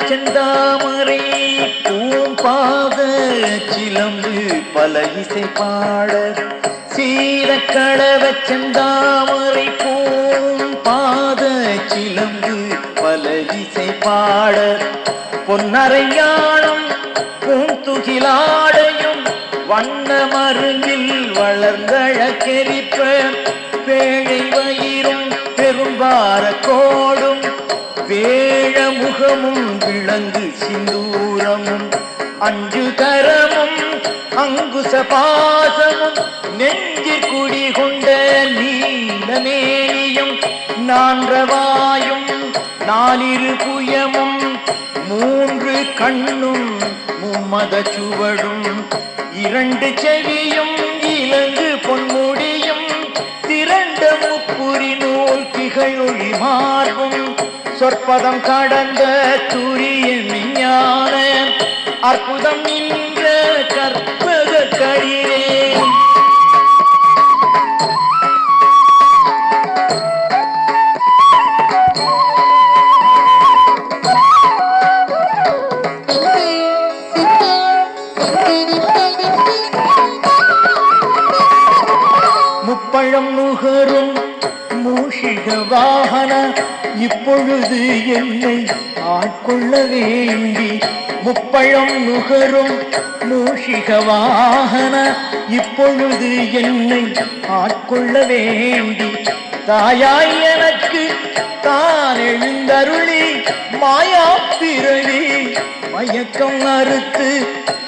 செந்தாமரை பூம்பாத சிலம்பு பல இசை பாட சீரக்களவ செந்தாமரை பூம்பாத சிலம்பு பல இசை பாட பொன்னரையானம் பூந்துகிலாடையும் வண்ண மருங்கில் வளர்ந்தழக்கெரிப்ப பேழை வயிறும் பெரும்பார கோடும் வேழ முகமும் விளங்கு சிந்தூரமும் அஞ்சு கரமும் அங்குச பாசமும் நெஞ்சிற் குடி கொண்ட நீலமேனியும் நான்றவாயும் நாலிரு புயமும் மூன்று கண்ணும் மும்மத சுவடும் இரண்டு செவியும் இலங்கு பொன்முடியும் திரண்ட முப்புரி நூல் திகழொழி மார்பும் சொற்பதம் கடந்த துரிய விஞ்ஞான அற்புதம் நின்ற கற்பக கடிரே முப்பழம் நுகரும் மூஷிக வாகன இப்பொழுது என்னை ஆட்கொள்ள வேண்டி முப்பழம் நுகரும் மூஷிக வாகன இப்பொழுது என்னை ஆட்கொள்ள வேண்டி தாயாய் எனக்கு தான் எழுந்தருளி மாயா பிறவி மயக்கம் அறுத்து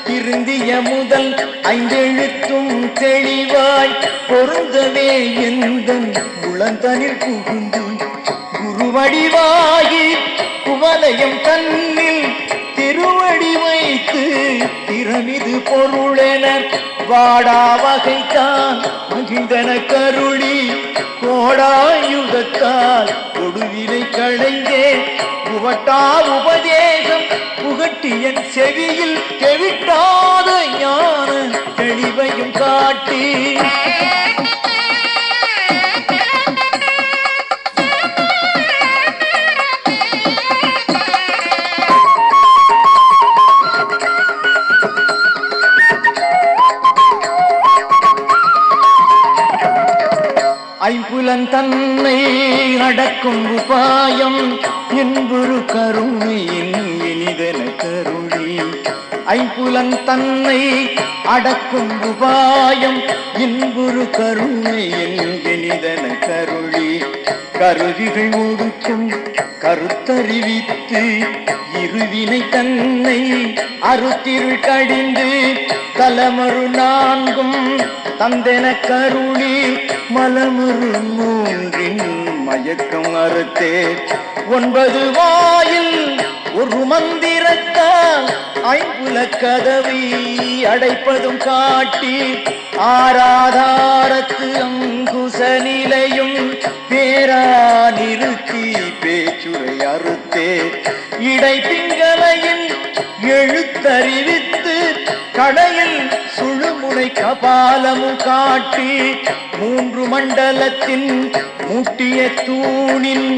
திருந்திய முதல் ஐந்தெழுத்தும் தெளிவாய் பொருந்தவே எந்தன் உளந்தனில் புகுந்து குருவடிவாகி குவலயம் தன்னில் திருவடி வைத்து திறமிது பொருளென வாடா வகைத்தான் மகிழ்ந்தன கருளி கோடாயுதத்தால் கொடுவிலை களைந்தே புகட்டா உபதேசம் புகட்டியன் செவியில் தெவிட்டாத ஞான தெளிவையும் காட்டி ஐம்புலன் தன்னை அடக்கும் உபாயம் என்பொரு கருணையின் இனிதன கருளி ஐம்புலன் தன்னை அடக்கும் உபாயம் என்பொரு கருணையின் இனிதன கருளி கருவிகள் ஒடுக்கும் கருத்தறிவித்து இருவினை தன்னை அறுத்திருள் கடிந்து தலமறு நான்கும் தந்தென கருளி மலமுறு மூன்றின் மயக்கம் அறுத்தே ஒன்பது வாயில் ஒரு மந்திரத்தால் ஐம்புல கதவை அடைப்பதும் காட்டி ஆராதாரத்து அங்குச நிலையும் பேரா நிறுத்தி பேச்சுரை அறுத்தே இடை பிங்களையின் எழுத்தறிவித்து கடையில் சுழுமுனை கபாலமும் காட்டி மூன்று மண்டலத்தின் முட்டிய தூணின்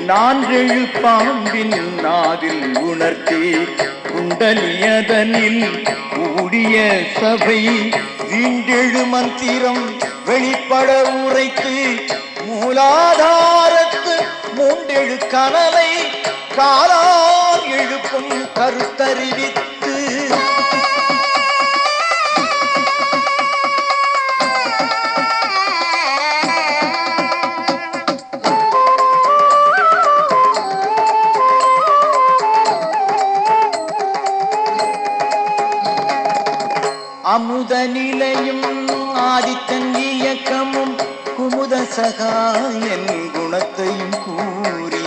நான்கெழு பாம்பின் நாவில் உணர்த்தி குண்டலியதனில் கூடிய சபை வீண்டெழு மந்திரம் வெளிப்பட உரைத்து மூலாதாரத்து மூண்டெழு கனலை காலால் எழுப்பும் கருத்தறிவித்து அமுத நிலையும் ஆதித்தன் இயக்கமும் குமுத சகாயன் குணத்தையும் கூறி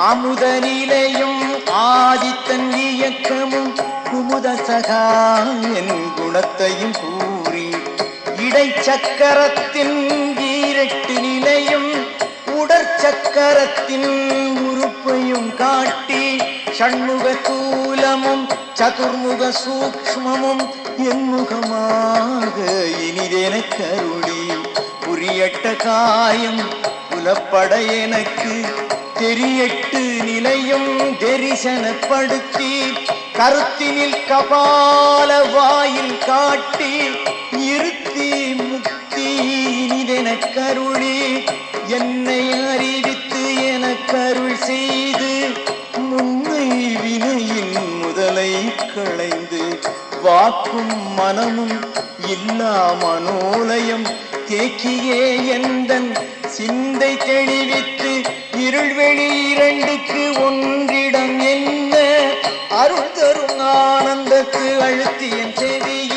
அமுத நிலையும் ஆதித்தன் இயக்கமும் குமுத சகாயன் குணத்தையும் கூறி இடைச்சக்கரத்தின் ஈரெட்டு நிலையும் உடற்சக்கரத்தின் உறுப்பையும் காட்டி ஷண்முக தூலமும் சதுர்முக சூக்ஷ்மமும் என்முகமாக இனிதென கருளி புரியட்ட காயம் புலப்பட எனக்கு தெரியட்டு நிலையும் தரிசனப்படுத்தி கருத்தினில் கபால வாயில் காட்டி இருத்தி முக்தி இனிதென கருளி என்னை அறிவித்து என கருள் செய்து முன்னை வினையின் முதலை களைந்து வாக்கும் மனமும் இல்லா மனோலயம் தேக்கியே எந்தன் சிந்தை தெளிவித்து இருள்வெளி இரண்டுக்கு ஒன்றிடம் என்ன அருள் தரும் ஆனந்தத்து அழுத்திய செவியில்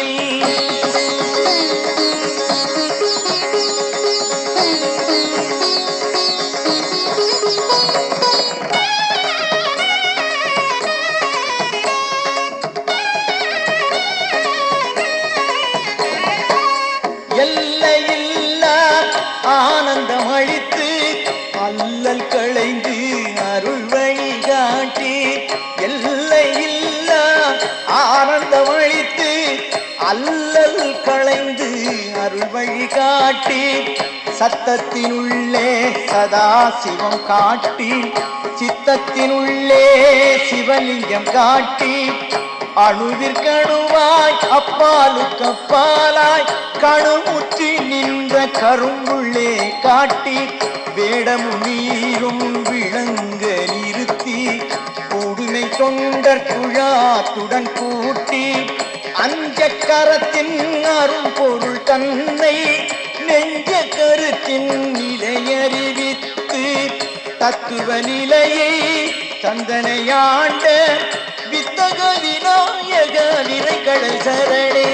எல்லையில்லா ஆனந்தம் அளித்து அல்லல் களைந்து அருள் வழி காட்டி எல்லையில்லா ஆனந்தம் அளித்து அல்லல் களைந்து அருள் வழி காட்டி சத்தத்தினுள்ளே சதா சிவம் காட்டி சித்தத்தினுள்ளே சிவலிங்கம் காட்டி அணுவிற்கணுவாய் அப்பாலுக்கப்பாலாய் கணுமுற்றி நின்ற கரும்புள்ளே காட்டி வேடமும் நீரும் விளங்க நிறுத்தி கூடுமை தொண்டர் குழாத்துடன் கூட்டி அஞ்ச கரத்தின் அரும் பொருள் தன்னை நெஞ்ச கருத்தின் நிலையறிவித்து தத்துவ நிலையை தந்தனையாண்ட வித்தக விநாயக வினைகள் சரணே.